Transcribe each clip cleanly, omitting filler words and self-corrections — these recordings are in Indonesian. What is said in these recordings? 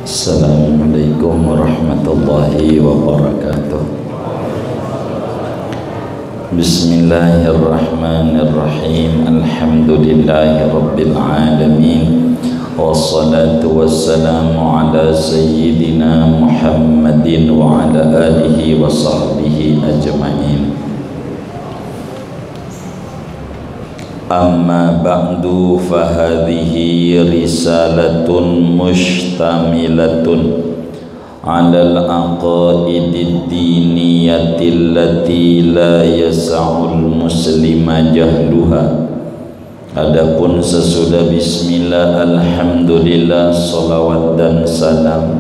Assalamualaikum warahmatullahi wabarakatuh. Bismillahirrahmanirrahim. Alhamdulillahi rabbil alamin. Wassalatu wassalamu ala sayyidina Muhammadin wa ala alihi wa sahbihi ajma'in. Amma ba'du fahadhihi risalatun mushtamilatun ala al-aqaidid diniyati allati la yas'ul muslima jahluha. Adapun sesudah bismillah, alhamdulillah, salawat dan salam,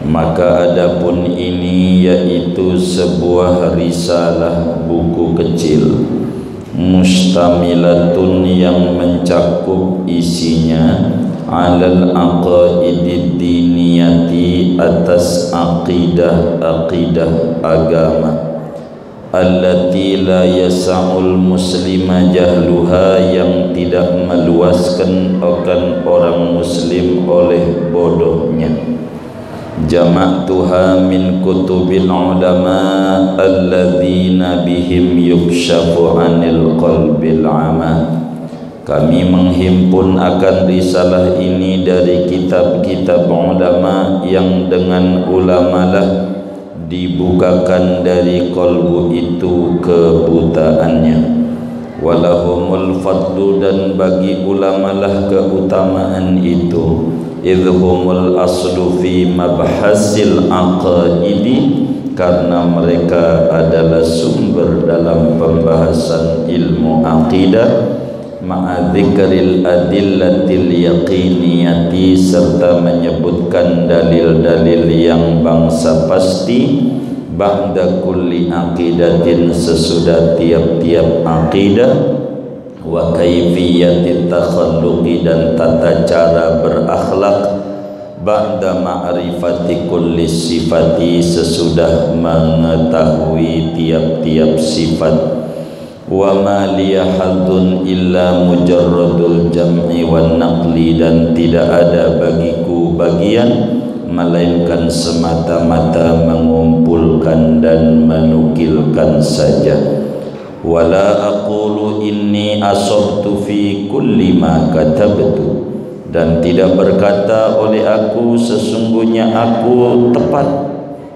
maka adapun ini yaitu sebuah risalah, buku kecil mustamilatun yang mencakup isinya alal aqaidid diniyati, atas aqidah agama, allati la yasa'ul muslima jahluha, yang tidak meluaskan akan orang muslim oleh bodohnya. Jama'tuha min kutubil ulama alladzina bihim yukshafu anil qalbil ama. Kami menghimpun akan risalah ini dari kitab-kitab ulama yang dengan ulamalah dibukakan dari qalbu itu kebutaannya. Walahumul fadlu, dan bagi ulamalah keutamaan itu. Idhumul aslu fi mabhasil aqaidi, karena mereka adalah sumber dalam pembahasan ilmu aqidah, ma'adhikril adillatil yaqiniyati, serta menyebutkan dalil-dalil yang bangsa pasti, ba'da kulli aqidatin, sesudah tiap-tiap aqidah, wa kaifiyatit takhalluqi, dan tata cara berakhlak, ba'da ma'rifati kulli sifati, sesudah mengetahui tiap-tiap sifat. Wa ma liya haddun illa mujarradul jam'i wan naqli, dan tidak ada bagiku bagian melainkan semata-mata mengumpulkan dan menukilkan saja. Wala aqulu inni asabtu fi kulli ma katabtu, dan tidak berkata oleh aku sesungguhnya aku tepat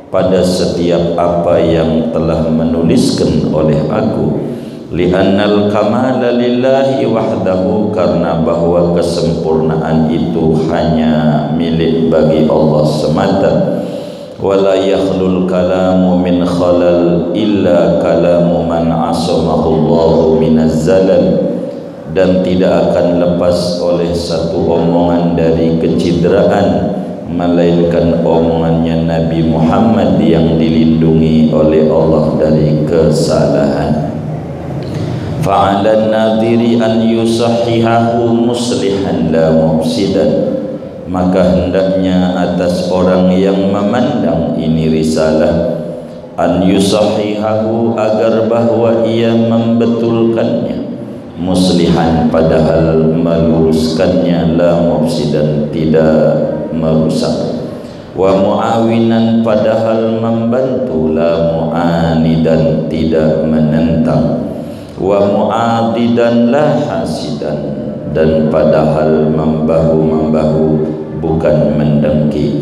pada setiap apa yang telah menuliskan oleh aku. Li'annal kamala lillahi wahdahu, karena bahwa kesempurnaan itu hanya milik bagi Allah semata. Wala yakhlul kalamu min khalal illa kalamu man asamahullahu minaz zalal, dan tidak akan lepas oleh satu omongan dari kecideraan melainkan omongannya Nabi Muhammad yang dilindungi oleh Allah dari kesalahan. Fa'alan nadhiri an yusahhihahu muslihan la mufsidan, maka hendaknya atas orang yang memandang ini risalah, an yusahhihahu, agar bahwa ia membetulkannya, muslihan, padahal meluruskannya, la mufsidan, tidak merusak, wa muawinan, padahal membantu, la mu'anidan, tidak menentang, wa mu'adidan la hasidan, dan padahal membahu-membahu bukan mendengki.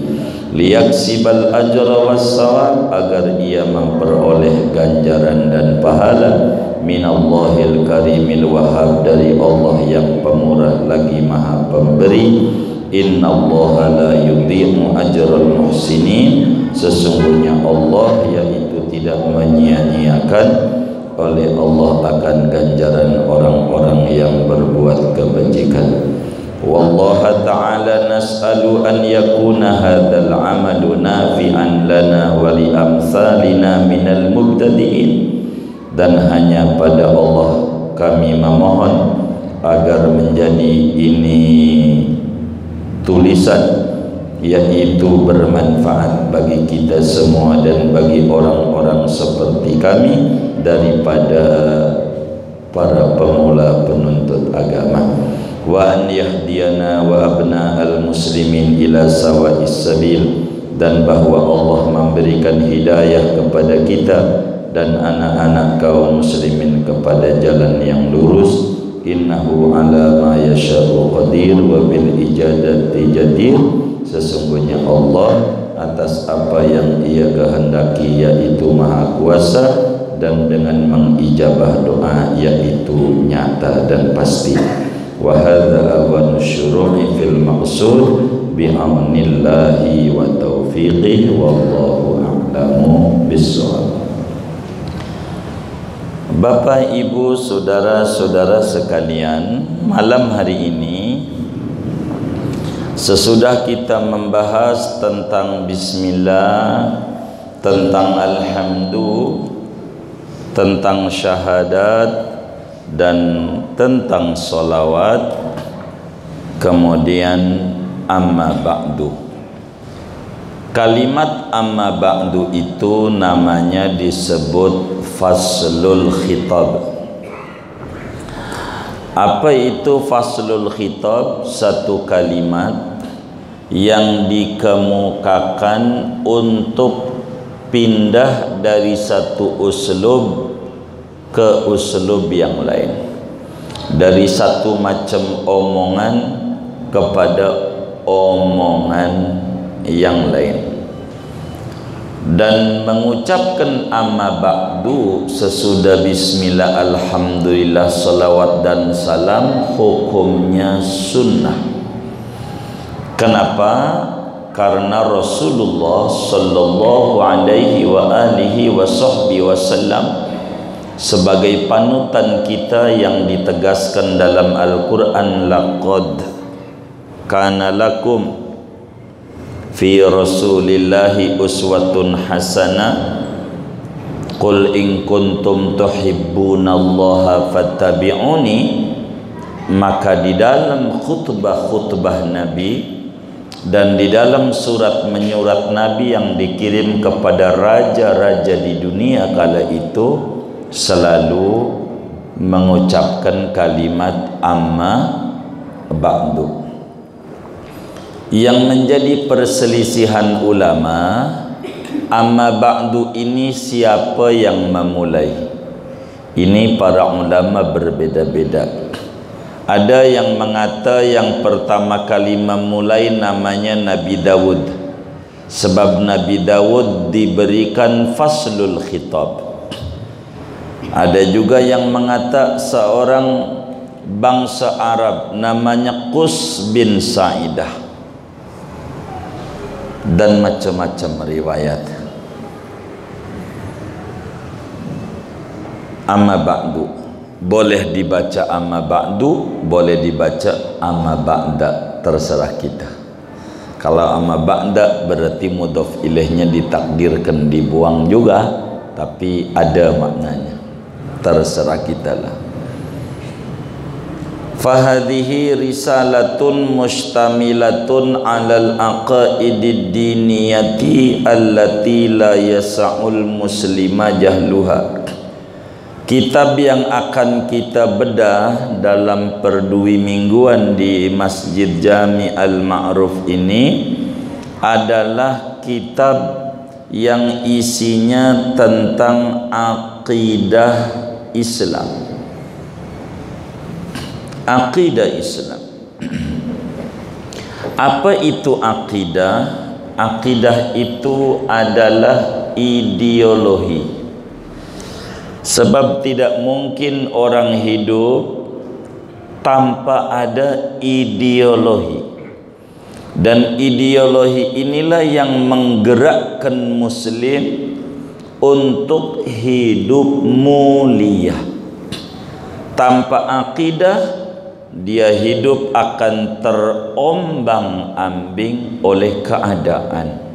Liyaksibal ajra wassawab, agar ia memperoleh ganjaran dan pahala, minallahil karimil wahhab, dari Allah yang pemurah lagi maha pemberi. Innallaha la yudhi'u ajral muhsinin, sesungguhnya Allah yaitu tidak menyia-nyiakan oleh Allah akan ganjaran orang-orang yang berbuat kebajikan. Wallaha ta'ala nas'alu an yakuna hadzal 'amalu nafi'an lana wa li amsalina minal mubtadi'in, dan hanya pada Allah kami memohon agar menjadi ini tulisan yaitu bermanfaat bagi kita semua dan bagi orang-orang seperti kami daripada para pemula penuntut agama. wa an yahdiyana wa abna'al muslimin ila sawa'is sabil, dan bahwa Allah memberikan hidayah kepada kita dan anak-anak kaum muslimin kepada jalan yang lurus. Innahu ala ma yasha'u qadir wa bil ijadati jadir. Sesungguhnya Allah atas apa yang Ia kehendaki yaitu Maha Kuasa, dan dengan mengijabah doa yaitu nyata dan pasti. Wa hadza awanu syuru'i fil maqsud bi'aunillahi wa taufiqih, wallahu a'lamu bissawab. Bapak, Ibu, saudara-saudara sekalian, malam hari ini sesudah kita membahas tentang bismillah, tentang alhamdulillah, tentang syahadat, dan tentang solawat, kemudian amma ba'du. Kalimat amma ba'du itu namanya disebut faslul khitab. Apa itu faslul khitab? Satu kalimat yang dikemukakan untuk pindah dari satu uslub ke uslub yang lain, dari satu macam omongan kepada omongan yang lain. Dan mengucapkan amma ba'du sesudah bismillah, alhamdulillah, salawat dan salam hukumnya sunnah. Kenapa? Karena Rasulullah sallallahu alaihi wa alihi wa sahbihi wasallam sebagai panutan kita yang ditegaskan dalam Al-Quran, laqad kana lakum fi rasulillahi uswatun hasanah, qul in kuntum tuhibbunallaha fattabi'uni. Maka di dalam khutbah-khutbah Nabi dan di dalam surat menyurat Nabi yang dikirim kepada raja-raja di dunia kala itu, selalu mengucapkan kalimat amma ba'du. Yang menjadi perselisihan ulama, amma ba'du ini siapa yang memulai? Ini para ulama berbeda-beda. Ada yang mengata yang pertama kali memulai namanya Nabi Dawud, sebab Nabi Dawud diberikan faslul khitab. Ada juga yang mengata seorang bangsa Arab namanya Qus bin Sa'idah, dan macam-macam riwayat. Amma ba'du, boleh dibaca amma ba'du, boleh dibaca amma ba'da, terserah kita. Kalau amma ba'da berarti mudhaf ilaihnya ditakdirkan dibuang juga, tapi ada maknanya, terserah kita lah. Fahadhihi risalatun mustamilatun alal aqaidid diniyati allati la yasa'ul muslima jahluha. Kitab yang akan kita bedah dalam perdui mingguan di Masjid Jami Al-Ma'ruf ini adalah kitab yang isinya tentang akidah Islam. Akidah Islam. Apa itu akidah? Akidah itu adalah ideologi. Sebab tidak mungkin orang hidup tanpa ada ideologi. Dan ideologi inilah yang menggerakkan muslim untuk hidup mulia. Tanpa akidah, dia hidup akan terombang-ambing oleh keadaan.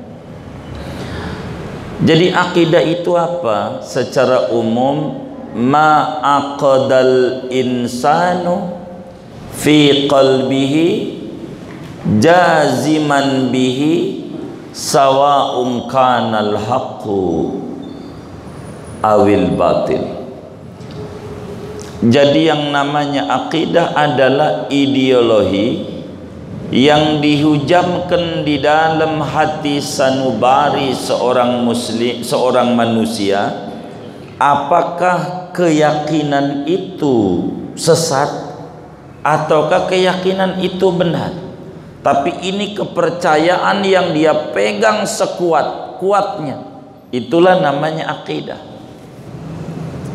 Jadi akidah itu apa? Secara umum, ma aqadal insanu fi qalbihi jaziman bihi sawa'un kanal haqqu awil batil. Jadi yang namanya akidah adalah ideologi yang dihujamkan di dalam hati sanubari seorang muslim, seorang manusia. Apakah keyakinan itu sesat ataukah keyakinan itu benar? Tapi ini kepercayaan yang dia pegang sekuat-kuatnya. Itulah namanya akidah.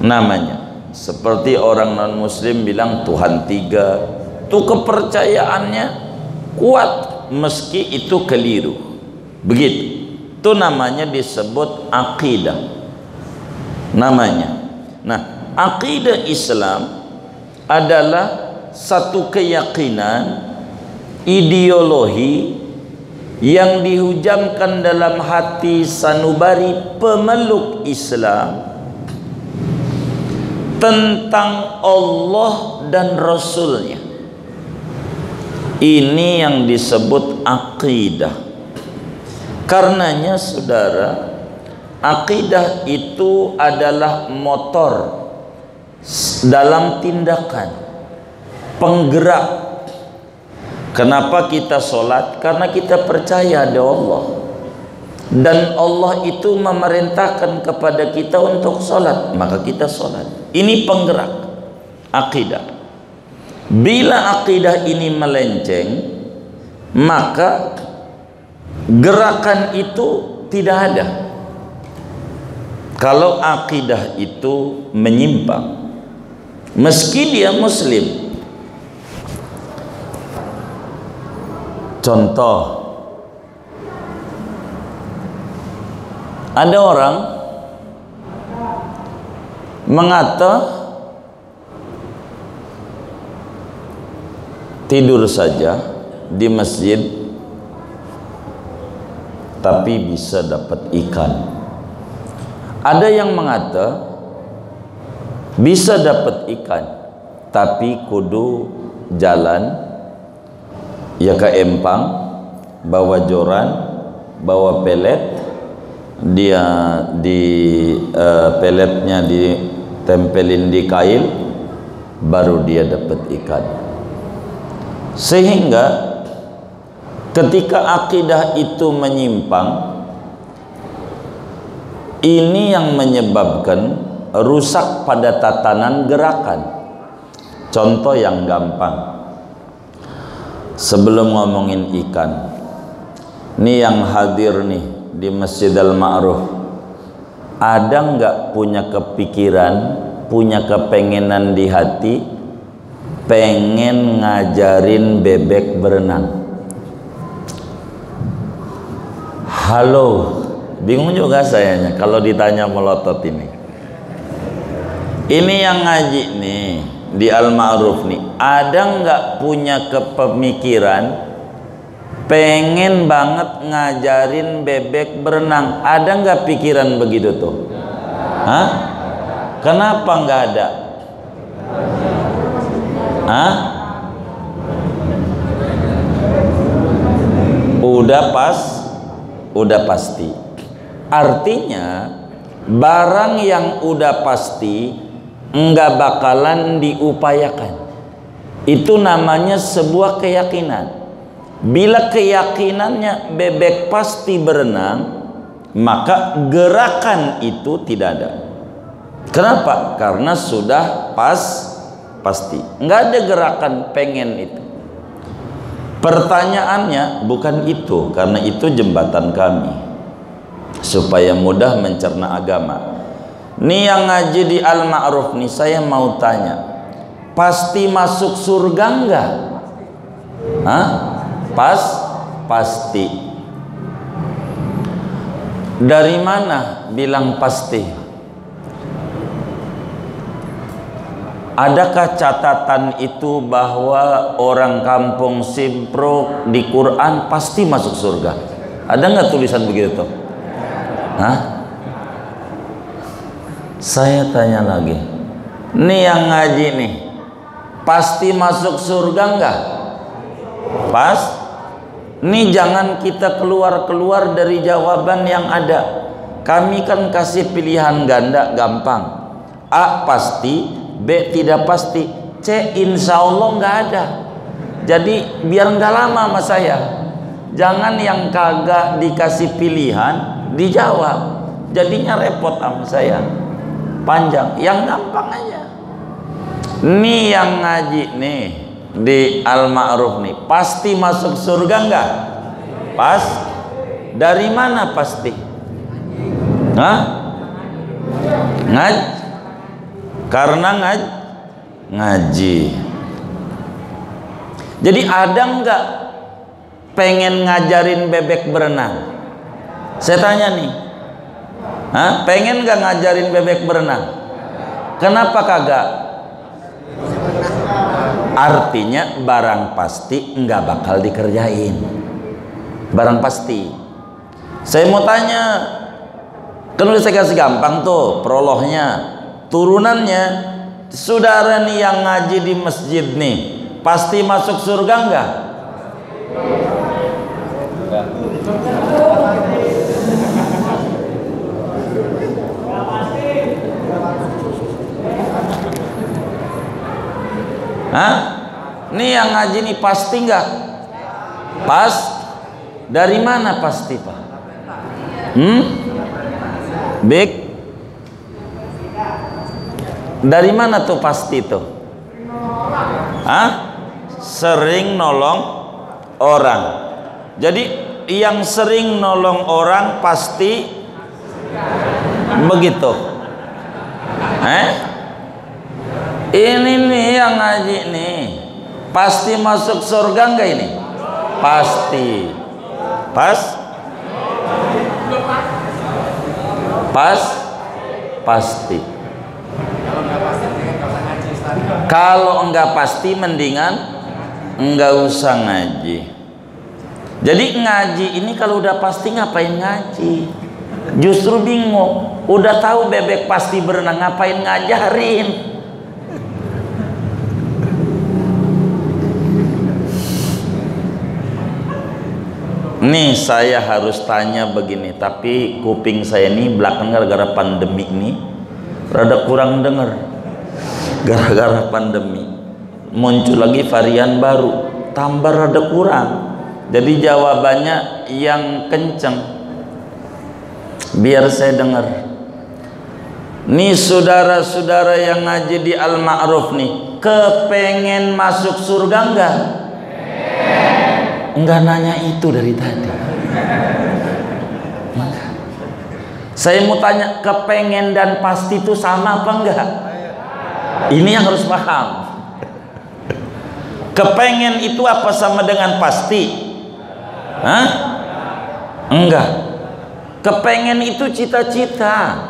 Namanya seperti orang non muslim bilang Tuhan tiga, itu kepercayaannya kuat meski itu keliru. Begitu. Itu namanya disebut akidah. Namanya. Nah, akidah Islam adalah satu keyakinan, ideologi yang dihujamkan dalam hati sanubari pemeluk Islam tentang Allah dan Rasulnya. Ini yang disebut akidah. Karenanya saudara, akidah itu adalah motor dalam tindakan, penggerak. Kenapa kita sholat? Karena kita percaya ada Allah, dan Allah itu memerintahkan kepada kita untuk sholat, maka kita sholat. Ini penggerak akidah. Bila akidah ini melenceng, maka gerakan itu tidak ada. Kalau akidah itu menyimpang, meski dia muslim. Contoh, ada orang mengata tidur saja di masjid tapi bisa dapat ikan. Ada yang mengata bisa dapat ikan tapi kudu jalan ya ke empang, bawa joran, bawa pelet, dia di peletnya ditempelin di kail, baru dia dapat ikan. Sehingga ketika akidah itu menyimpang, ini yang menyebabkan rusak pada tatanan gerakan. Contoh yang gampang, sebelum ngomongin ikan, ini yang hadir nih di Masjid Al-Ma'ruf, ada nggak punya kepikiran, punya kepengenan di hati, pengen ngajarin bebek berenang? Halo, bingung juga sayanya kalau ditanya melotot ini. Ini yang ngaji nih di Al-Ma'ruf nih, ada nggak punya kepemikiran pengen banget ngajarin bebek berenang? Ada nggak pikiran begitu tuh? Hah? Kenapa nggak ada? Hah? Udah pasti. Artinya barang yang udah pasti enggak bakalan diupayakan. Itu namanya sebuah keyakinan. Bila keyakinannya bebek pasti berenang, maka gerakan itu tidak ada. Kenapa? Karena sudah pasti. Enggak ada gerakan pengen itu. Pertanyaannya bukan itu, karena itu jembatan kami supaya mudah mencerna agama. Nih yang ngaji di Al-Ma'ruf nih, saya mau tanya, pasti masuk surga enggak? Hah? Pasti. Dari mana bilang pasti? Adakah catatan itu bahwa orang kampung Simpruk di Quran pasti masuk surga? Ada nggak tulisan begitu tuh? Hah? Saya tanya lagi, nih yang ngaji nih, pasti masuk surga nggak? Nih jangan kita keluar dari jawaban yang ada. Kami kan kasih pilihan ganda gampang. A pasti, B tidak pasti, C insya Allah nggak ada. Jadi biar nggak lama sama saya, jangan yang kagak dikasih pilihan dijawab, jadinya repot sama saya, panjang. Yang gampang aja. Nih yang ngaji nih di Al-Ma'ruf nih pasti masuk surga nggak? Pas. Dari mana pasti? Hah? Karena ngaji. Jadi ada nggak pengen ngajarin bebek berenang? Saya tanya nih, hah? Pengen nggak ngajarin bebek berenang? Kenapa kagak? Artinya barang pasti nggak bakal dikerjain. Barang pasti. Saya mau tanya, kan udah saya kasih gampang tuh prolognya, turunannya. Saudara nih yang ngaji di masjid nih, pasti masuk surga enggak? Hah? Nih yang ngaji nih pasti enggak? Pas? Dari mana pasti, Pak? Big? Dari mana tuh pasti tuh? Hah? Sering nolong orang. Jadi yang sering nolong orang pasti begitu. Ini nih yang ngaji nih pasti masuk surga enggak ini? Pasti. Pasti. Kalau enggak pasti mendingan enggak usah ngaji. Jadi ngaji ini kalau udah pasti ngapain ngaji? Justru bingung. Udah tahu bebek pasti berenang, ngapain ngajarin? Nih saya harus tanya begini, tapi kuping saya ini belakang gara-gara pandemi ini rada kurang dengar. Gara-gara pandemi muncul lagi varian baru, tambah rada kurang. Jadi jawabannya yang kenceng biar saya dengar. Nih saudara-saudara yang ngaji di Al-Ma'ruf nih, kepengen masuk surga enggak? Enggak nanya itu dari tadi. Saya mau tanya, kepengen dan pasti itu sama apa enggak? Ini yang harus paham. Kepengen itu apa sama dengan pasti? Hah? Enggak. Kepengen itu cita-cita.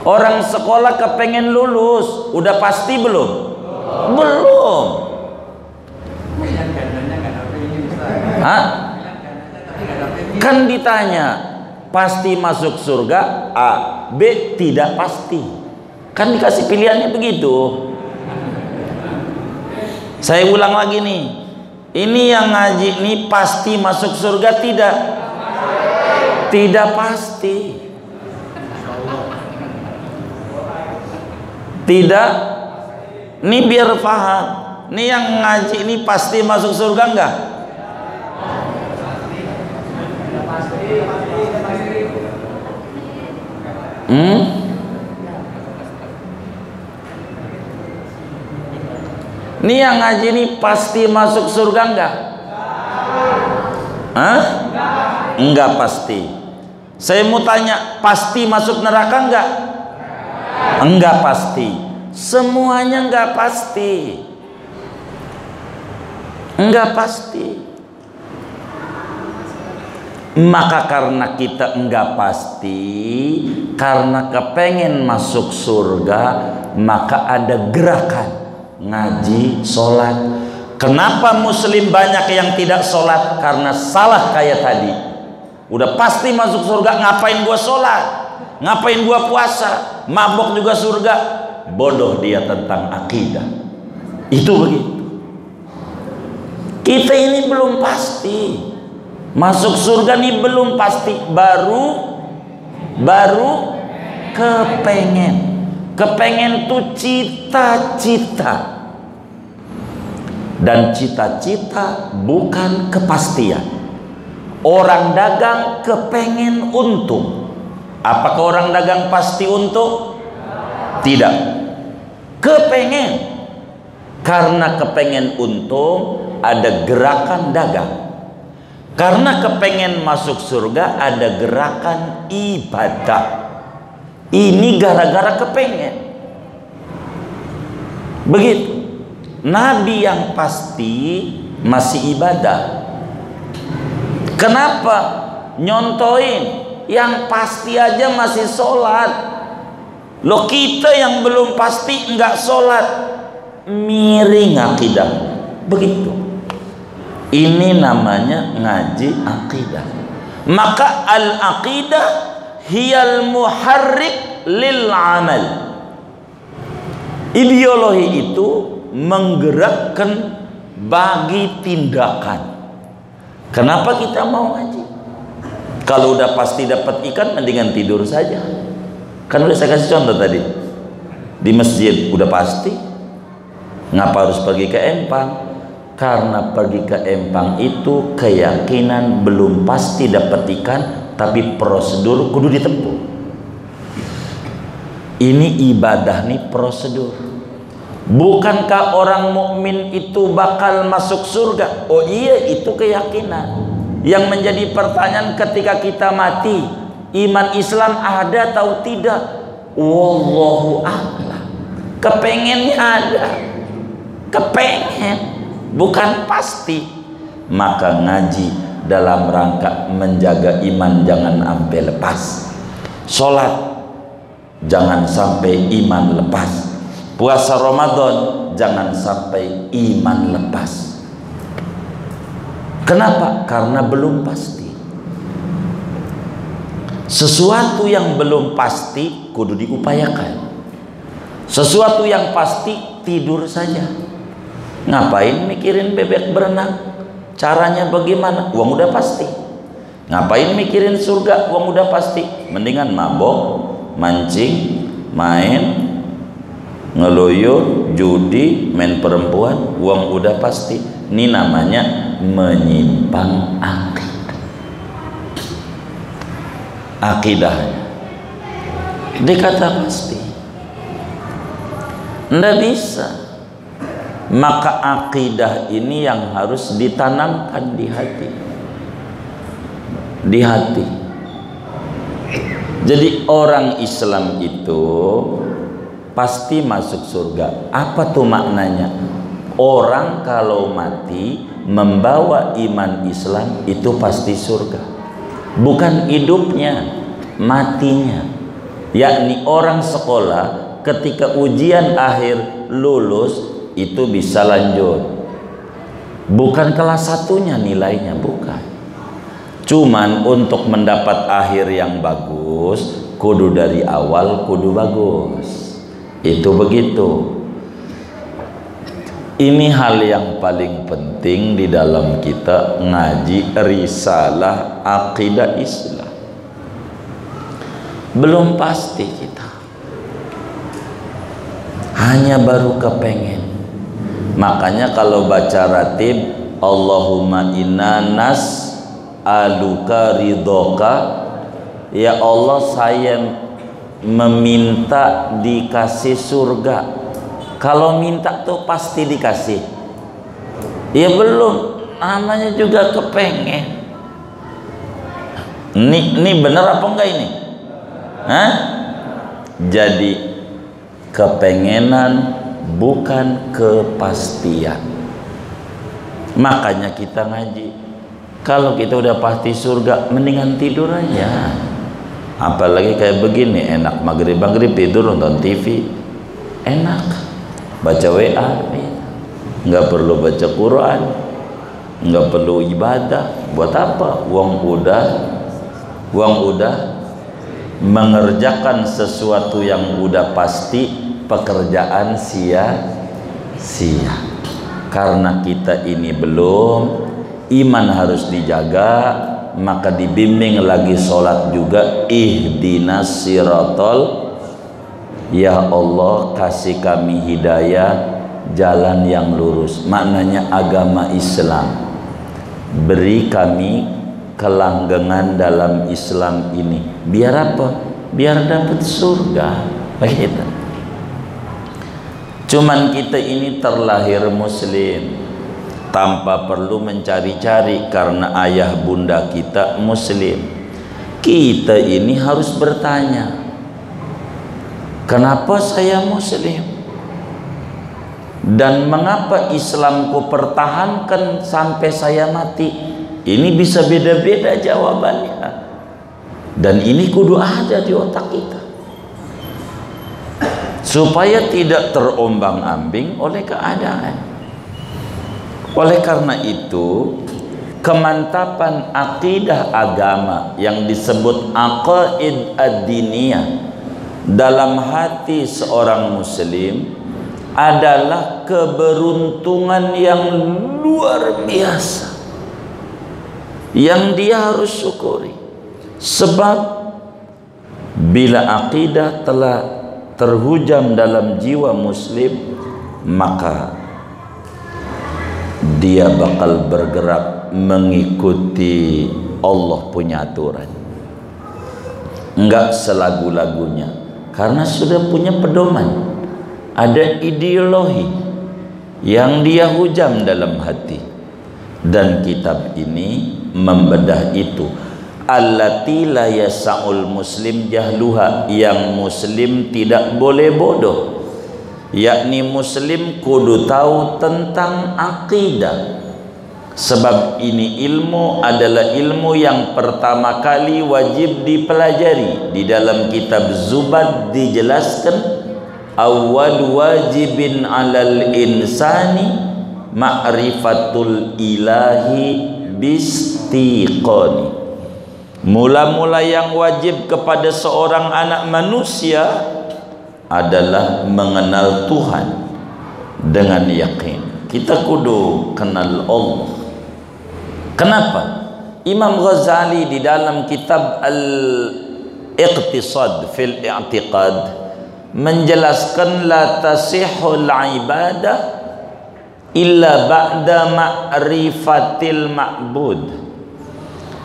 Orang sekolah kepengen lulus, udah pasti belum? Belum. Hah? Kan ditanya pasti masuk surga A, B tidak pasti. Kan dikasih pilihannya begitu. Saya ulang lagi nih, ini yang ngaji nih pasti masuk surga tidak? Tidak pasti. Tidak. Ini biar paham. Ini yang ngaji ini pasti masuk surga enggak? Ini yang ngaji ini pasti masuk surga enggak? Hah? Enggak pasti. Saya mau tanya, pasti masuk neraka enggak? Enggak pasti. Semuanya enggak pasti. Enggak pasti. Maka karena kita enggak pasti, karena kepengen masuk surga, maka ada gerakan ngaji, sholat. Kenapa muslim banyak yang tidak sholat? Karena salah kayak tadi. Udah pasti masuk surga, ngapain gua sholat? Ngapain gua puasa? Mabok juga surga. Bodoh dia tentang akidah. Itu begitu. Kita ini belum pasti. Masuk surga nih belum pasti, baru kepengen. Kepengen tuh cita-cita. Dan cita-cita bukan kepastian. Orang dagang kepengen untung. Apakah orang dagang pasti untung? Tidak. Kepengen. Karena kepengen untung ada gerakan dagang. Karena kepengen masuk surga ada gerakan ibadah. Ini gara-gara kepengen. Begitu. Nabi yang pasti masih ibadah. Kenapa? Nyontoin yang pasti aja masih sholat. Loh, kita yang belum pasti enggak sholat, miring akidah. Begitu. Ini namanya ngaji akidah. Maka al-aqidah hiyal muharrik lil amal. Ideologi itu menggerakkan bagi tindakan. Kenapa kita mau ngaji? Kalau udah pasti dapat ikan, mendingan tidur saja. Kan udah saya kasih contoh tadi. Di masjid udah pasti. Ngapa harus pergi ke empang? Karena pergi ke empang itu keyakinan belum pasti dapat ikan, tapi prosedur kudu ditempuh. Ini ibadah nih, prosedur. Bukankah orang mukmin itu bakal masuk surga? Oh iya, itu keyakinan. Yang menjadi pertanyaan ketika kita mati, iman Islam ada atau tidak? Wallahu a'lam. Kepengennya ada, kepengen, bukan pasti. Maka ngaji dalam rangka menjaga iman jangan sampai lepas. Sholat jangan sampai iman lepas. Puasa Ramadan jangan sampai iman lepas. Kenapa? Karena belum pasti. Sesuatu yang belum pasti kudu diupayakan. Sesuatu yang pasti tidur saja. Ngapain mikirin bebek berenang? Caranya bagaimana? Uang udah pasti. Ngapain mikirin surga? Uang udah pasti. Mendingan mabok, mancing, main, ngeloyo, judi, main perempuan, uang udah pasti. Ini namanya menyimpang akidah. Akidahnya dikata pasti, nggak bisa. Maka akidah ini yang harus ditanamkan di hati. Di hati. Jadi orang Islam itu pasti masuk surga. Apa tuh maknanya? Orang kalau mati membawa iman Islam itu pasti surga. Bukan hidupnya, matinya. Yakni orang sekolah ketika ujian akhir lulus itu bisa lanjut. Bukan kelas satunya nilainya, bukan. Cuman untuk mendapat akhir yang bagus kudu dari awal kudu bagus. Itu begitu. Ini hal yang paling penting di dalam kita ngaji risalah akidah Islam. Belum pasti kita, hanya baru kepengen. Makanya kalau baca ratib, Allahumma inna nas'aluka ridhoka, ya Allah saya meminta dikasih surga. Kalau minta tuh pasti dikasih. Ya belum, namanya juga kepengen. Ini bener apa enggak ini? Hah? Jadi kepengenan bukan kepastian. Makanya kita ngaji. Kalau kita udah pasti surga, mendingan tidur aja. Apalagi kayak begini, enak maghrib tidur nonton TV, enak. Baca WA, nggak perlu baca Quran, nggak perlu ibadah. Buat apa? Uang udah mengerjakan sesuatu yang udah pasti, pekerjaan sia-sia. Karena kita ini belum, iman harus dijaga, maka dibimbing lagi sholat juga, ihdinas siratal Ya Allah, kasih kami hidayah jalan yang lurus, maknanya agama Islam. Beri kami kelanggengan dalam Islam ini. Biar apa? Biar dapat surga. Begitu. Cuman kita ini terlahir muslim tanpa perlu mencari-cari karena ayah bunda kita muslim. Kita ini harus bertanya, kenapa saya muslim? Dan mengapa Islamku pertahankan sampai saya mati? Ini bisa beda-beda jawabannya. Dan ini kudu ada di otak kita, supaya tidak terombang-ambing oleh keadaan. Oleh karena itu, kemantapan akidah agama yang disebut aqaid ad-diniyah dalam hati seorang muslim adalah keberuntungan yang luar biasa yang dia harus syukuri. Sebab bila akidah telah terhujam dalam jiwa muslim, maka dia bakal bergerak mengikuti Allah punya aturan, enggak selagu-lagunya, karena sudah punya pedoman. Ada ideologi yang dia hujam dalam hati, dan kitab ini membedah itu. Allati la yasa'ul muslim jahluha, yang muslim tidak boleh bodoh, yakni muslim kudu tahu tentang akidah. Sebab ini ilmu adalah ilmu yang pertama kali wajib dipelajari. Di dalam kitab Zubad dijelaskan, awwal wajibin alal insani ma'rifatul ilahi bistiqani. Mula-mula yang wajib kepada seorang anak manusia adalah mengenal Tuhan dengan yakin. Kita kudu kenal Allah. Kenapa? Imam Ghazali di dalam kitab Al-Iqtisad fil I'tiqad menjelaskan la tasihul ibadah illa ba'da ma'rifatil ma'bud.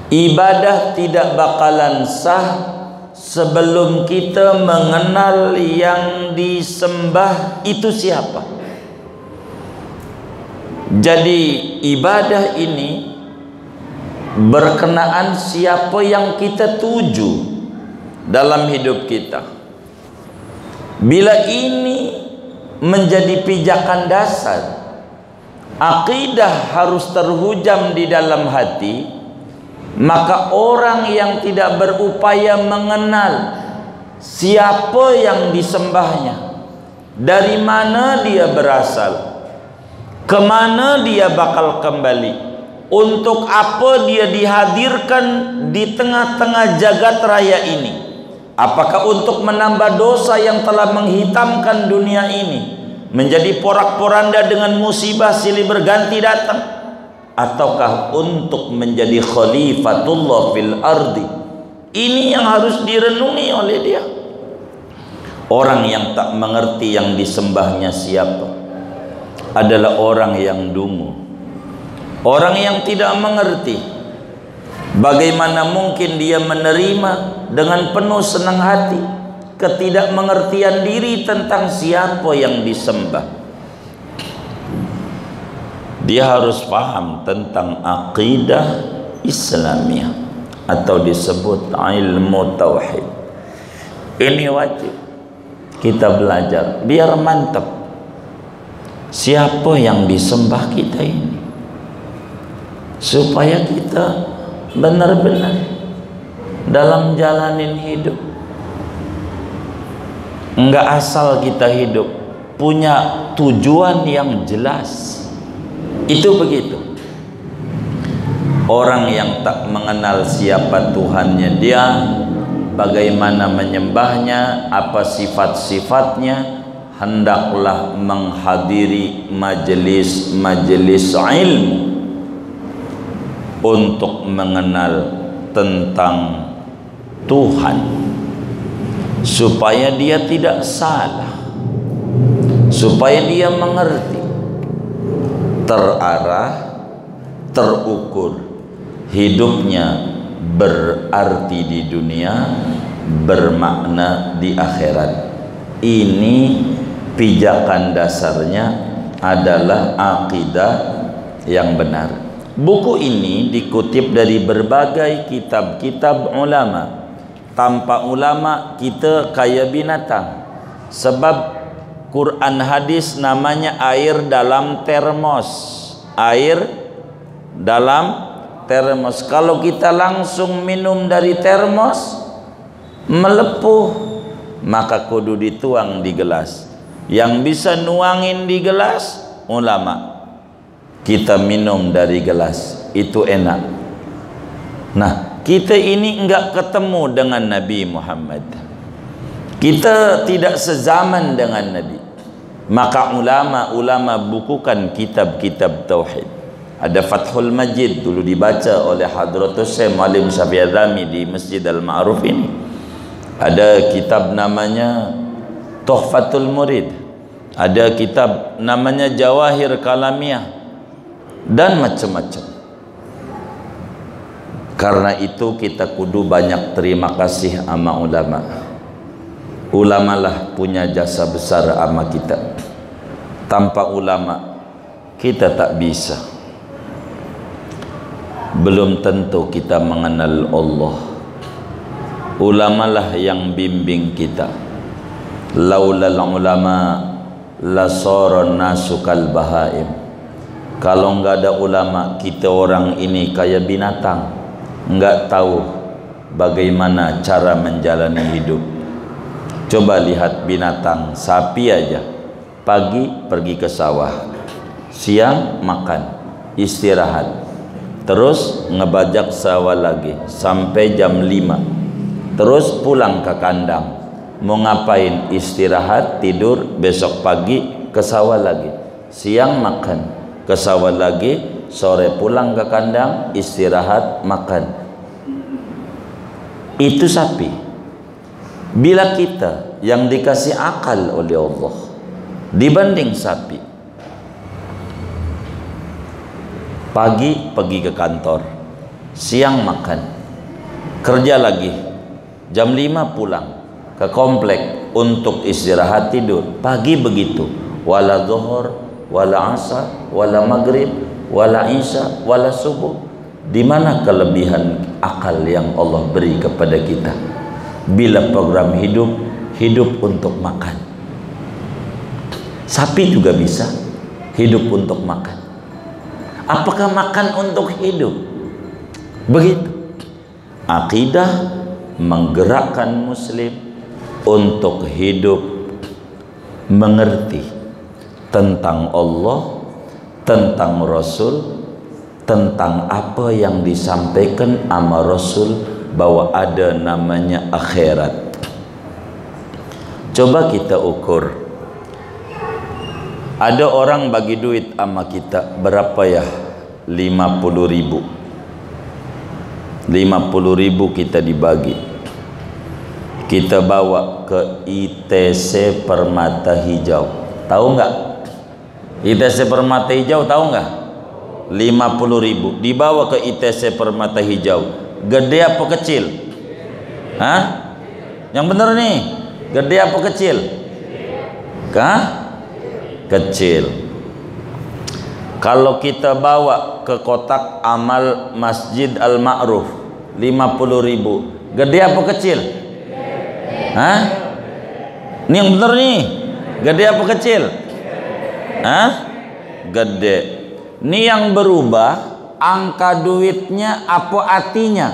Ibadah tidak bakalan sah sebelum kita mengenal yang disembah itu siapa. Jadi ibadah ini berkenaan siapa yang kita tuju dalam hidup kita. Bila ini menjadi pijakan dasar, akidah harus terhujam di dalam hati, maka orang yang tidak berupaya mengenal siapa yang disembahnya, dari mana dia berasal, kemana dia bakal kembali, untuk apa dia dihadirkan di tengah-tengah jagat raya ini. Apakah untuk menambah dosa yang telah menghitamkan dunia ini, menjadi porak-poranda dengan musibah silih berganti datang, ataukah untuk menjadi khalifatullah fil ardi? Ini yang harus direnungi oleh dia. Orang yang tak mengerti yang disembahnya siapa adalah orang yang dungu, orang yang tidak mengerti. Bagaimana mungkin dia menerima dengan penuh senang hati ketidakmengertian diri tentang siapa yang disembah? Dia harus paham tentang akidah Islamiyah atau disebut ilmu tauhid. Ini wajib kita belajar biar mantap siapa yang disembah kita ini, supaya kita benar-benar dalam jalanin hidup enggak asal kita hidup, punya tujuan yang jelas. Itu begitu. Orang yang tak mengenal siapa Tuhannya, dia bagaimana menyembahnya, apa sifat-sifatnya, hendaklah menghadiri majelis-majelis ilmu untuk mengenal tentang Tuhan. supaya dia tidak salah, supaya dia mengerti, terarah, terukur, hidupnya berarti di dunia, bermakna di akhirat. Ini pijakan dasarnya adalah akidah yang benar. Buku ini dikutip dari berbagai kitab-kitab ulama. Tanpa ulama kita kayak binatang. Sebab Quran hadis namanya air dalam termos. Air dalam termos. Kalau kita langsung minum dari termos, melepuh, maka kudu dituang di gelas. Yang bisa nuangin di gelas ulama. Kita minum dari gelas, itu enak. Nah, kita ini enggak ketemu dengan Nabi Muhammad, kita tidak sezaman dengan Nabi, maka ulama bukukan kitab-kitab tauhid. Ada Fathul Majid dulu dibaca oleh Hadratus Syekh Muallim Syafi'i Adzami di Masjid Al-Ma'ruf ini. Ada kitab namanya Tuhfatul Murid, ada kitab namanya Jawahir Kalamiyah, dan macam-macam. Karena itu kita kudu banyak terima kasih sama ulama. Ulama lah punya jasa besar sama kita. Tanpa ulama kita tak bisa. Belum tentu kita mengenal Allah. Ulama lah yang bimbing kita. Laulal ulama lasaran nasu kal bahaim. Kalau enggak ada ulama, kita orang ini kayak binatang, enggak tahu bagaimana cara menjalani hidup. Coba lihat binatang, sapi aja, pagi pergi ke sawah, siang makan, istirahat, terus ngebajak sawah lagi sampai jam 5, terus pulang ke kandang. Mau ngapain? Istirahat, tidur, besok pagi ke sawah lagi, siang makan, ke sawah lagi, sore pulang ke kandang, istirahat, makan. Itu sapi. Bila kita yang dikasih akal oleh Allah dibanding sapi, pagi pergi ke kantor, siang makan, kerja lagi, jam 5 pulang ke komplek untuk istirahat, tidur. Pagi begitu, wala zuhur, wala asar, wala maghrib, wala isya, wala subuh. Di mana kelebihan akal yang Allah beri kepada kita? Bila program hidup untuk makan. Sapi juga bisa hidup untuk makan. Apakah makan untuk hidup? Begitu. Akidah menggerakkan muslim untuk hidup mengerti tentang Allah, tentang Rasul, tentang apa yang disampaikan sama Rasul, bahwa ada namanya akhirat. Coba kita ukur. Ada orang bagi duit sama kita, berapa ya? 50.000. 50.000 kita dibagi. Kita bawa ke ITC Permata Hijau. Tahu nggak? ITC Permata Hijau tahu nggak? 50.000 dibawa ke ITC Permata Hijau. Gede apa kecil? Hah? Yang bener nih, gede apa kecil? Kecil. Kalau kita bawa ke kotak amal Masjid Al-Ma'ruf 50.000, gede apa kecil? Hah? Ini yang bener nih, gede apa kecil? Hah? Gede. Ini yang berubah angka duitnya apa artinya?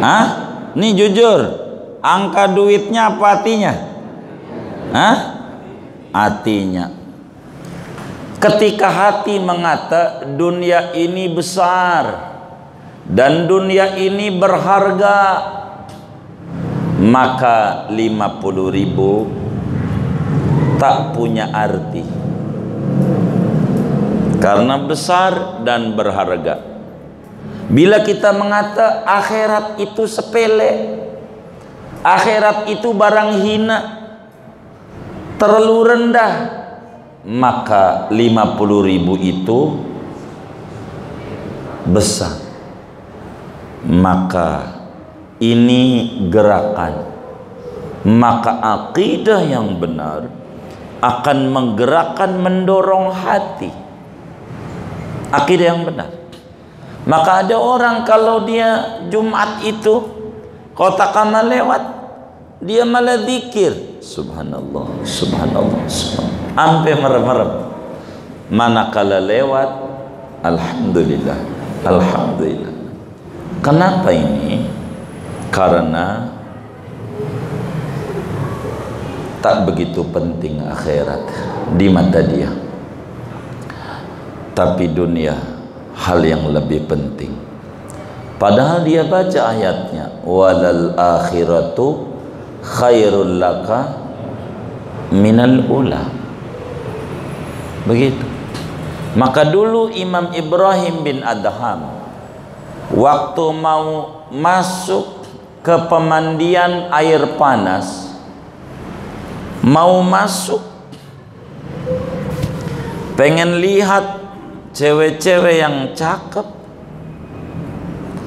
Hah? Ini jujur, angka duitnya apa artinya? Hah? Artinya. Ketika hati mengata dunia ini besar dan dunia ini berharga, maka 50.000 tak punya arti, karena besar dan berharga. Bila kita mengata akhirat itu sepele, akhirat itu barang hina, terlalu rendah, maka 50.000 itu besar. Maka ini gerakan, maka akidah yang benar akan menggerakkan, mendorong hati. Akidah yang benar. Maka ada orang kalau dia Jumat itu kotak amal lewat, dia malah zikir subhanallah, subhanallah, subhanallah, sampai merem-merem. Manakala lewat, alhamdulillah, alhamdulillah. Kenapa ini? Karena tak begitu penting akhirat di mata dia, tapi dunia hal yang lebih penting. Padahal dia baca ayatnya, walal akhiratu khairul laka minal ula. Begitu. Maka dulu Imam Ibrahim bin Adham waktu mau masuk ke pemandian air panas, mau masuk pengen lihat cewek-cewek yang cakep,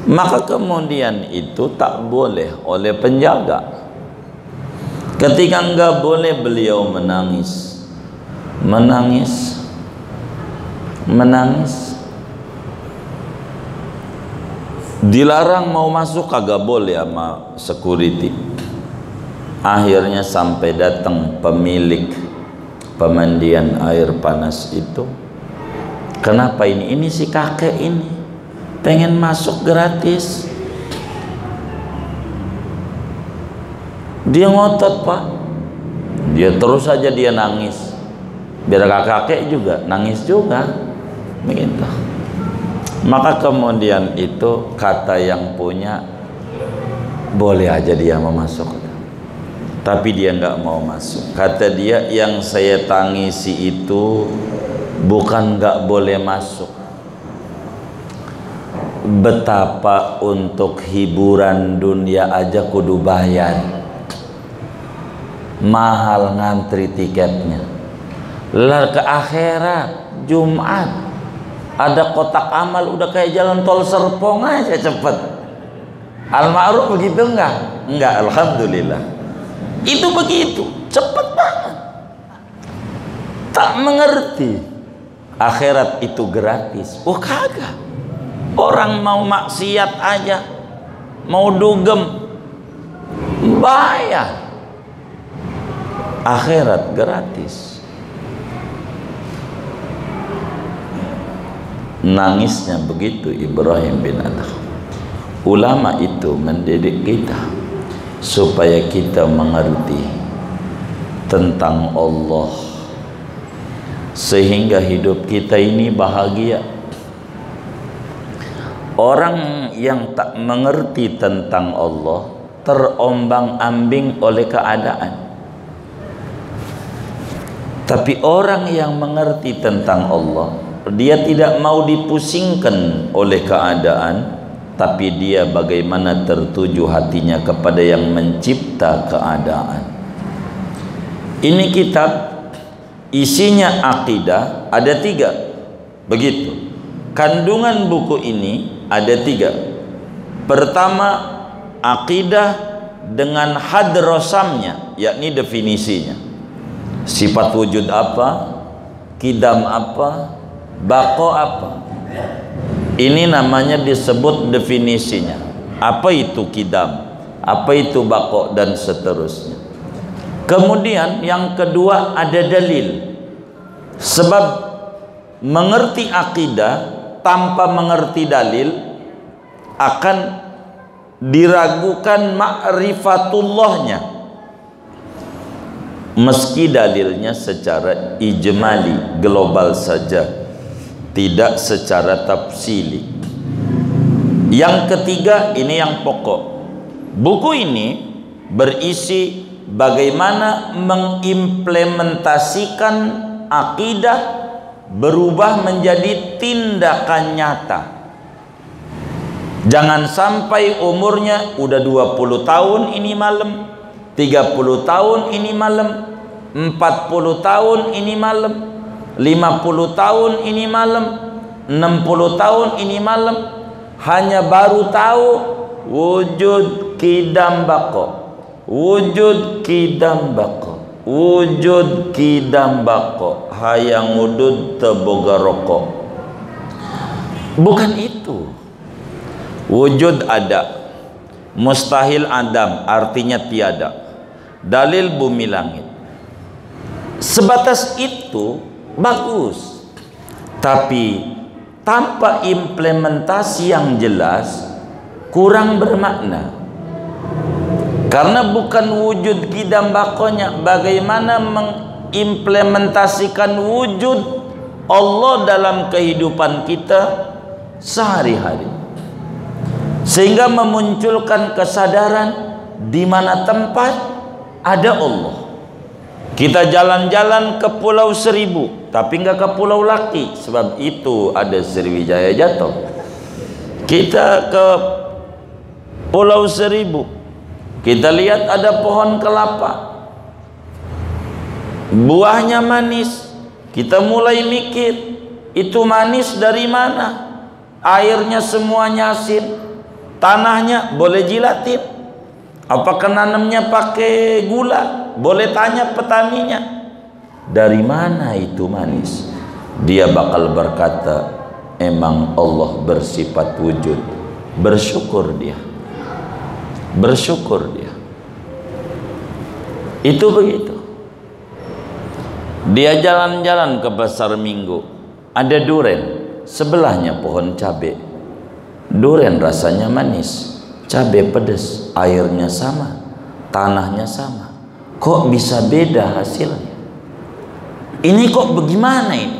maka kemudian itu tak boleh oleh penjaga. Ketika enggak boleh, beliau menangis, menangis, menangis. Dilarang mau masuk, kagak boleh sama security. Akhirnya sampai datang pemilik pemandian air panas itu. Kenapa ini? Ini si kakek ini pengen masuk gratis. Dia ngotot, Pak. Dia terus saja dia nangis. Biar kakek juga nangis juga. Begitu. Maka kemudian itu kata yang punya, boleh aja dia mau masuk, tapi dia nggak mau masuk. Kata dia, yang saya tangisi itu bukan nggak boleh masuk, betapa untuk hiburan dunia aja kudu bayar, mahal ngantri tiketnya. Lah ke akhirat Jumat ada kotak amal udah kayak jalan tol Serpong aja cepet. Al-Ma'ruf begitu enggak? Enggak, alhamdulillah. Itu begitu, cepet banget. Tak mengerti akhirat itu gratis. Oh kagak. Orang mau maksiat aja, mau dugem, bayar. Akhirat gratis. Nangisnya begitu Ibrahim bin Adham. Ulama itu mendidik kita supaya kita mengerti tentang Allah, sehingga hidup kita ini bahagia. Orang yang tak mengerti tentang Allah terombang-ambing oleh keadaan. Tapi orang yang mengerti tentang Allah, dia tidak mau dipusingkan oleh keadaan, tapi dia bagaimana tertuju hatinya kepada yang mencipta keadaan. Ini kitab isinya akidah, ada 3. Begitu. Kandungan buku ini ada 3. Pertama, akidah dengan hadrosamnya, yakni definisinya. Sifat wujud apa, kidam apa, bako apa. Ini namanya disebut definisinya. Apa itu kidam, apa itu bako, dan seterusnya. Kemudian yang kedua ada dalil. Sebab mengerti akidah tanpa mengerti dalil akan diragukan ma'rifatullahnya, meski dalilnya secara ijmali, global saja, tidak secara tafsili. Yang ketiga, ini yang pokok. Buku ini berisi bagaimana mengimplementasikan akidah berubah menjadi tindakan nyata. Jangan sampai umurnya udah 20 tahun ini malam, 30 tahun ini malam, 40 tahun ini malam, 50 tahun ini malam, 60 tahun ini malam, hanya baru tahu wujud kidam bako, wujud kidam bako, wujud kidam bako, hayang udud teboga rokok. Bukan itu. Wujud ada, mustahil adam, artinya tiada. Dalil bumi langit. Sebatas itu bagus, tapi tanpa implementasi yang jelas kurang bermakna. Karena bukan wujud kidam bakonya, bagaimana mengimplementasikan wujud Allah dalam kehidupan kita sehari-hari, sehingga memunculkan kesadaran di mana tempat ada Allah. Kita jalan-jalan ke Pulau Seribu tapi nggak ke Pulau Laki, sebab itu ada Sriwijaya jatuh. Kita ke Pulau Seribu, kita lihat ada pohon kelapa, buahnya manis. Kita mulai mikir, itu manis dari mana? Airnya semuanya asin, tanahnya boleh jilatin. Apakah nanamnya pakai gula? Boleh tanya petaninya. Dari mana itu manis? Dia bakal berkata, emang Allah bersifat wujud. Bersyukur dia, bersyukur dia. Itu begitu. Dia jalan-jalan ke Pasar Minggu, ada duren, sebelahnya pohon cabai. Duren rasanya manis, cabai pedas, airnya sama, tanahnya sama. Kok bisa beda hasilnya? Ini kok bagaimana ini?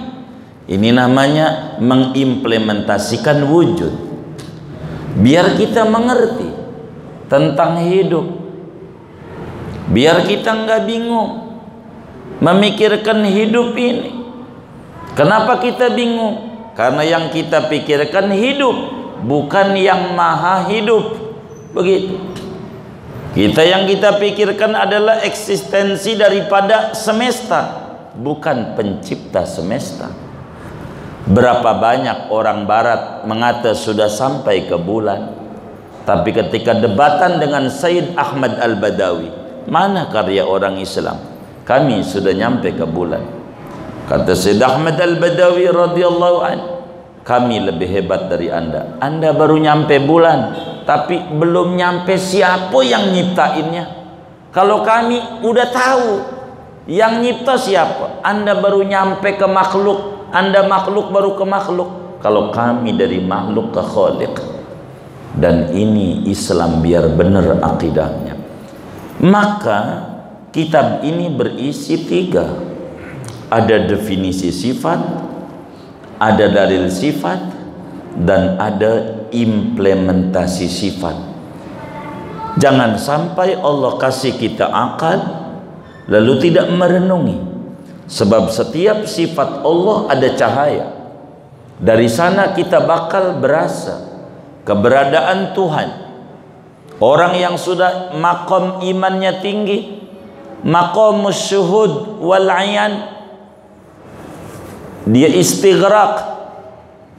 Ini namanya mengimplementasikan wujud. Biar kita mengerti tentang hidup, biar kita nggak bingung memikirkan hidup ini. Kenapa kita bingung? Karena yang kita pikirkan hidup, bukan yang maha hidup. Begitu. Yang kita pikirkan adalah eksistensi daripada semesta, bukan pencipta semesta. Berapa banyak orang barat mengata sudah sampai ke bulan, tapi ketika debatan dengan Sayyid Ahmad Al-Badawi, mana karya orang Islam? Kami sudah nyampe ke bulan. Kata Sayyid Ahmad Al-Badawi radhiyallahu anhu, kami lebih hebat dari Anda. Anda baru nyampe bulan, tapi belum nyampe siapa yang nyiptainnya. Kalau kami udah tahu yang nyipta siapa, Anda baru nyampe ke makhluk, Anda makhluk baru ke makhluk. Kalau kami dari makhluk ke khaliq. Dan ini Islam biar benar akidahnya. Maka kitab ini berisi 3. Ada definisi sifat, ada dalil sifat, dan ada implementasi sifat. Jangan sampai Allah kasih kita akal lalu tidak merenungi. Sebab setiap sifat Allah ada cahaya. Dari sana kita bakal berasa keberadaan Tuhan. Orang yang sudah maqam imannya tinggi, maqamus syuhud wal ayan, dia istighraq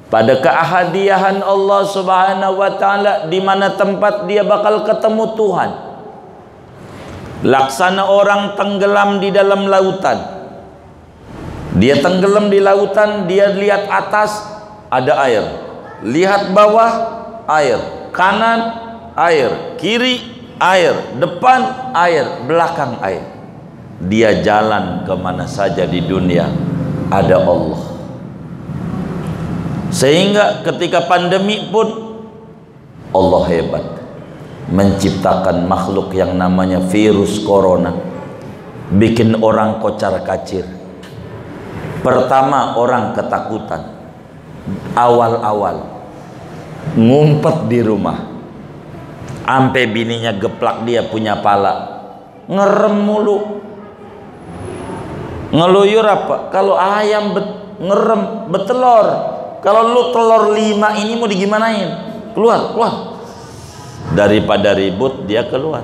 pada keahadian Allah Subhanahu wa taala, di mana tempat dia bakal ketemu Tuhan. Laksana orang tenggelam di dalam lautan. Dia tenggelam di lautan, dia lihat atas ada air, lihat bawah air, kanan air, kiri air, depan air, belakang air. Dia jalan kemana saja di dunia ada Allah. Sehingga ketika pandemi pun Allah hebat, menciptakan makhluk yang namanya virus corona, bikin orang kocar kacir. Pertama orang ketakutan, awal-awal ngumpet di rumah, ampe bininya geplak dia punya pala, ngerem mulu. Ngeluyur apa? Kalau ayam ngerem betelor. Kalau lu telur 5 ini mau digimanain? keluar, keluar. Daripada ribut dia keluar.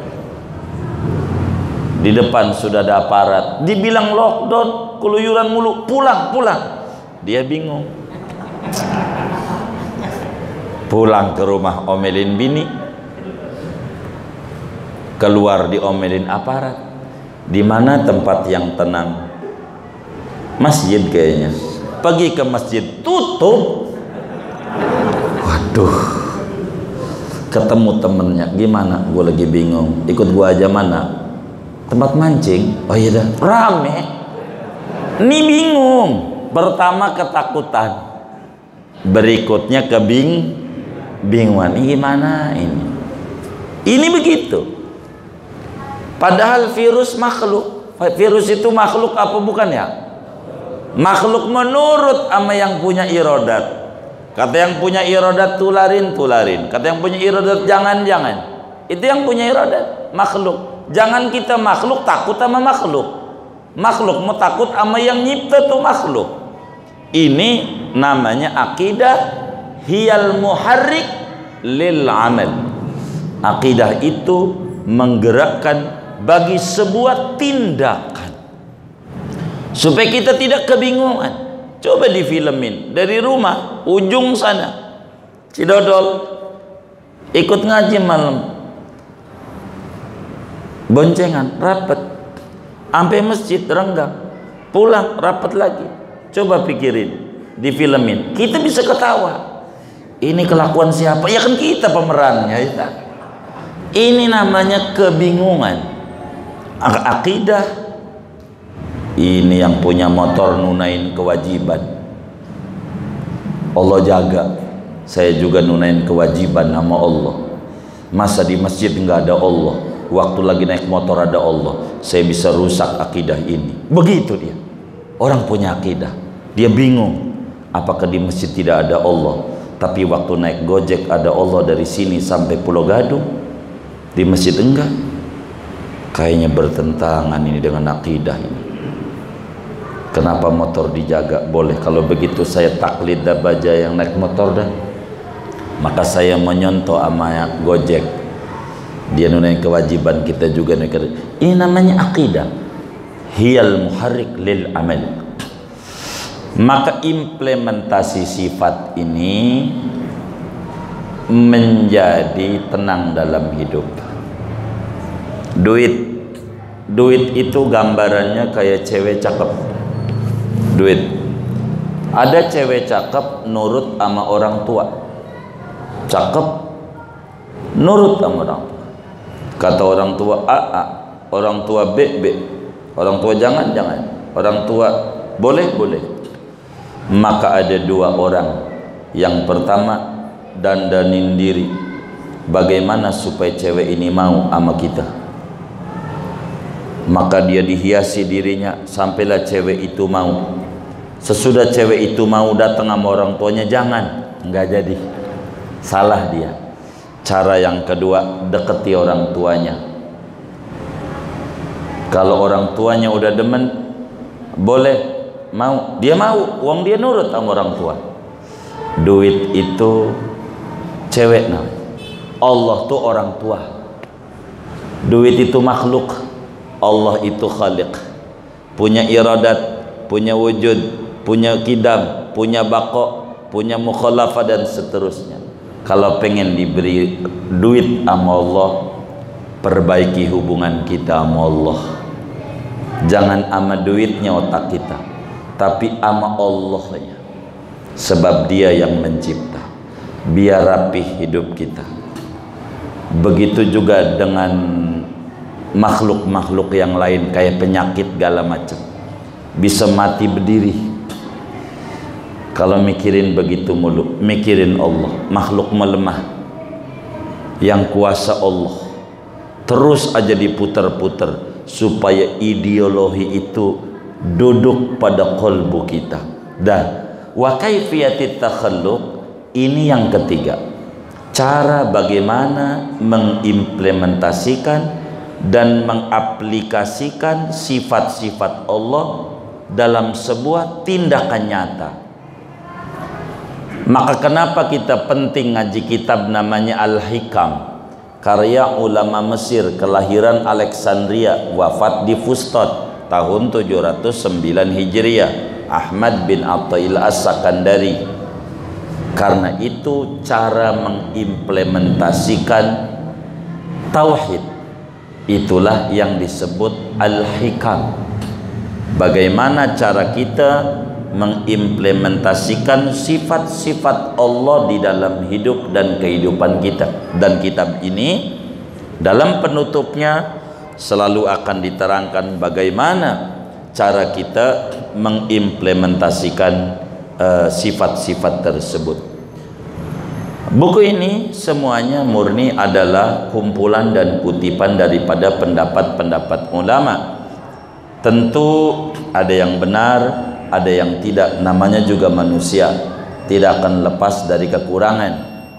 Di depan sudah ada aparat, dibilang lockdown, keluyuran mulu, pulang, pulang. Dia bingung. Pulang ke rumah omelin bini, keluar diomelin aparat. Di mana tempat yang tenang? Masjid kayaknya. Pergi ke masjid, tutup. Waduh, ketemu temennya, gimana? Gue lagi bingung, ikut gue aja mana? Tempat mancing. Oh iya dah, rame. Ini bingung. Pertama ketakutan, berikutnya kebingungan. Ini gimana ini? Ini begitu. Padahal virus makhluk. Virus itu makhluk apa bukan ya? Makhluk menurut sama yang punya irodat. Kata yang punya irodat tularin, tularin. Kata yang punya irodat jangan, jangan. Itu yang punya irodat, makhluk. Jangan kita makhluk takut sama makhluk. Makhluk mau takut sama yang nyipta tuh makhluk. Ini namanya akidah hiyal muharrik lil amal. Akidah itu menggerakkan bagi sebuah tindakan supaya kita tidak kebingungan. Coba difilmin dari rumah ujung sana Cidodol, ikut ngaji malam, boncengan rapat sampai masjid renggang, pulang rapat lagi. Coba pikirin, difilmin, kita bisa ketawa. Ini kelakuan siapa? Ya kan kita pemerannya ya. Ini namanya kebingungan. Akidah ini yang punya motor nunain kewajiban, Allah jaga. Saya juga nunain kewajiban sama Allah. Masa di masjid nggak ada Allah, waktu lagi naik motor ada Allah, saya bisa rusak akidah ini. Begitu dia. Orang punya akidah, dia bingung apakah di masjid tidak ada Allah, tapi waktu naik Gojek ada Allah dari sini sampai Pulau Gadung, di masjid enggak. Kayaknya bertentangan ini dengan akidah ini. Kenapa motor dijaga? Boleh. Kalau begitu saya taklid dah baja yang naik motor dah. Maka saya menyontoh sama Gojek. Dia nunain kewajiban, kita juga nunain kewajiban. Ini namanya akidah. Hiyal muharrik lil amal. Maka implementasi sifat ini menjadi tenang dalam hidup. Duit itu gambarannya kayak cewek cakep. Duit, ada cewek cakep nurut sama orang tua, cakep nurut sama orang tua. Kata orang tua A, A, orang tua B, B, orang tua jangan, jangan, orang tua boleh, boleh. Maka ada dua orang. Yang pertama, dandanin diri. Bagaimana supaya cewek ini mau sama kita? Maka dia dihiasi dirinya sampailah cewek itu mau. Sesudah cewek itu mau datang sama orang tuanya, jangan, nggak jadi, salah dia. Cara yang kedua, deketi orang tuanya. Kalau orang tuanya udah demen, boleh, mau, dia mau, uang dia nurut sama orang tua. Duit itu cewek namanya. Allah tuh orang tua. Duit itu makhluk, Allah itu khaliq. Punya iradat, punya wujud, punya kidam, punya bako, punya mukhalafah dan seterusnya. Kalau pengen diberi duit sama Allah, perbaiki hubungan kita sama Allah. Jangan sama duitnya otak kita, tapi sama Allahnya. Sebab dia yang mencipta. Biar rapih hidup kita. Begitu juga dengan makhluk-makhluk yang lain, kayak penyakit segala macam, bisa mati berdiri. Kalau mikirin begitu mulu, mikirin Allah. Makhluk melemah, yang kuasa Allah. Terus aja diputar-putar supaya ideologi itu duduk pada qalbu kita. Dan wa kaifiyatit takhalluq, ini yang ketiga, cara bagaimana mengimplementasikan dan mengaplikasikan sifat-sifat Allah dalam sebuah tindakan nyata. Maka kenapa kita penting ngaji kitab namanya Al-Hikam, karya ulama Mesir, kelahiran Alexandria, wafat di Fustat tahun 709 Hijriah, Ahmad bin Athail As-Sakandari. Karena itu cara mengimplementasikan tauhid itulah yang disebut Al-Hikam. Bagaimana cara kita mengimplementasikan sifat-sifat Allah di dalam hidup dan kehidupan kita. Dan kitab ini dalam penutupnya selalu akan diterangkan bagaimana cara kita mengimplementasikan sifat-sifat tersebut. Buku ini semuanya murni adalah kumpulan dan kutipan daripada pendapat-pendapat ulama. Tentu ada yang benar, ada yang tidak, namanya juga manusia, tidak akan lepas dari kekurangan.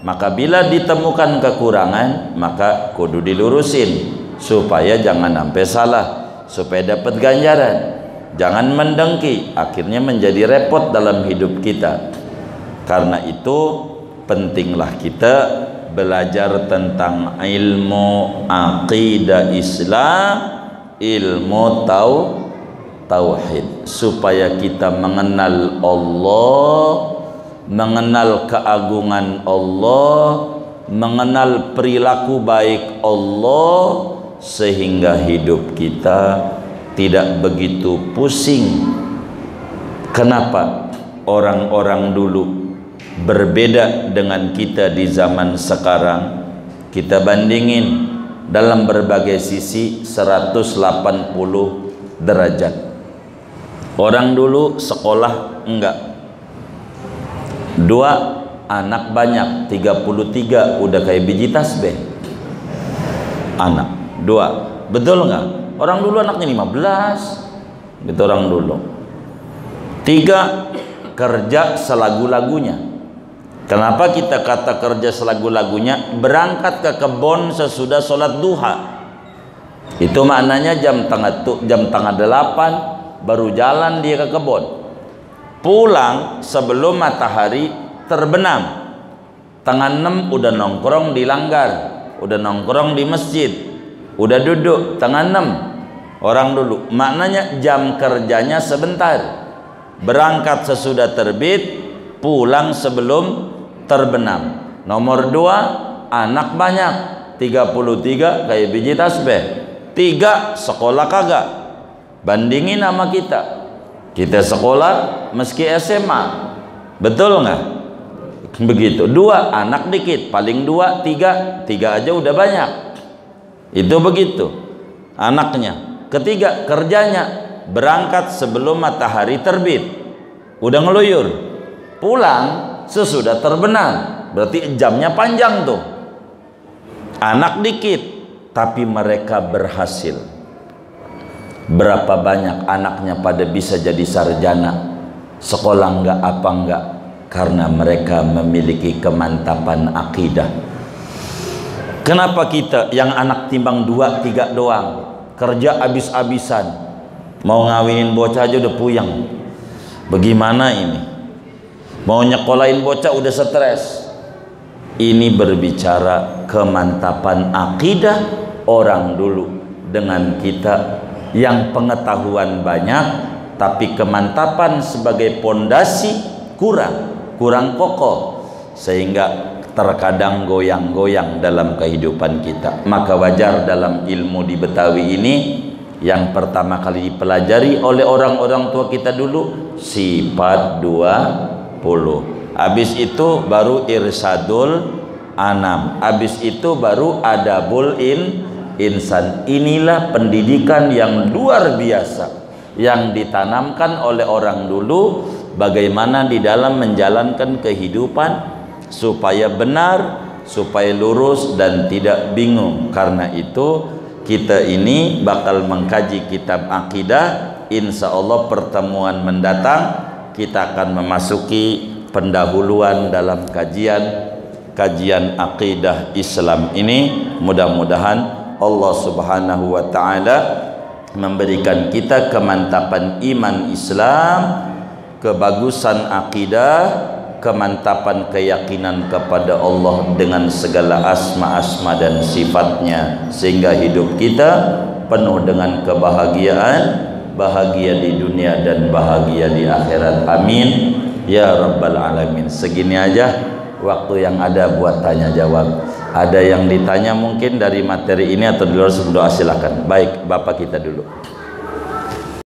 Maka bila ditemukan kekurangan, maka kudu dilurusin supaya jangan sampai salah, supaya dapat ganjaran. Jangan mendengki, akhirnya menjadi repot dalam hidup kita. Karena itu pentinglah kita belajar tentang ilmu aqidah Islam, ilmu tauhid, supaya kita mengenal Allah, mengenal keagungan Allah, mengenal perilaku baik Allah, sehingga hidup kita tidak begitu pusing. Kenapa orang-orang dulu berbeda dengan kita di zaman sekarang? Kita bandingin dalam berbagai sisi 180 derajat. Orang dulu sekolah enggak, 2 anak banyak, 33 udah kayak biji tasbih anak 2, betul enggak? Orang dulu anaknya 15, itu orang dulu. 3 kerja selagu-lagunya. Kenapa kita kata kerja selagu-lagunya? Berangkat ke kebun sesudah sholat duha, itu maknanya jam tengah 8 baru jalan dia ke kebun, pulang sebelum matahari terbenam. Tengah 6 udah nongkrong di langgar, udah nongkrong di masjid, udah duduk tengah 6 orang dulu. Maknanya jam kerjanya sebentar, berangkat sesudah terbit, pulang sebelum terbenam. Nomor 2 anak banyak, 33 kayak biji tasbih. 3 sekolah kagak. Bandingin sama kita sekolah meski SMA, betul nggak? Begitu. 2 anak dikit, paling 2, 3 aja udah banyak. Itu begitu anaknya. 3 kerjanya berangkat sebelum matahari terbit, udah ngeluyur, pulang sesudah terbenam, berarti jamnya panjang tuh. Anak dikit tapi mereka berhasil. Berapa banyak anaknya pada bisa jadi sarjana, sekolah enggak apa enggak, karena mereka memiliki kemantapan akidah. Kenapa kita yang anak timbang 2, 3 doang, kerja habis-habisan, mau ngawinin bocah aja udah puyeng. Bagaimana ini? Mau nyekolahin bocah udah stres. Ini berbicara kemantapan akidah orang dulu dengan kita yang pengetahuan banyak tapi kemantapan sebagai pondasi kurang kokoh, sehingga terkadang goyang-goyang dalam kehidupan kita. Maka wajar dalam ilmu di Betawi ini yang pertama kali dipelajari oleh orang-orang tua kita dulu sifat 20. Habis itu baru irsadul anam, habis itu baru adabul insan. Inilah pendidikan yang luar biasa yang ditanamkan oleh orang dulu, bagaimana di dalam menjalankan kehidupan supaya benar, supaya lurus dan tidak bingung. Karena itu kita ini bakal mengkaji kitab akidah. Insya Allah pertemuan mendatang kita akan memasuki pendahuluan dalam kajian akidah Islam ini. Mudah-mudahan Allah Subhanahu wa ta'ala memberikan kita kemantapan iman Islam, kebagusan akidah, kemantapan keyakinan kepada Allah dengan segala asma-asma dan sifatnya, sehingga hidup kita penuh dengan kebahagiaan, bahagia di dunia dan bahagia di akhirat. Amin ya rabbal alamin. Segini aja waktu yang ada buat tanya jawab. Ada yang ditanya mungkin dari materi ini atau di luar, sebelum doa silakan. Baik, Bapak kita dulu.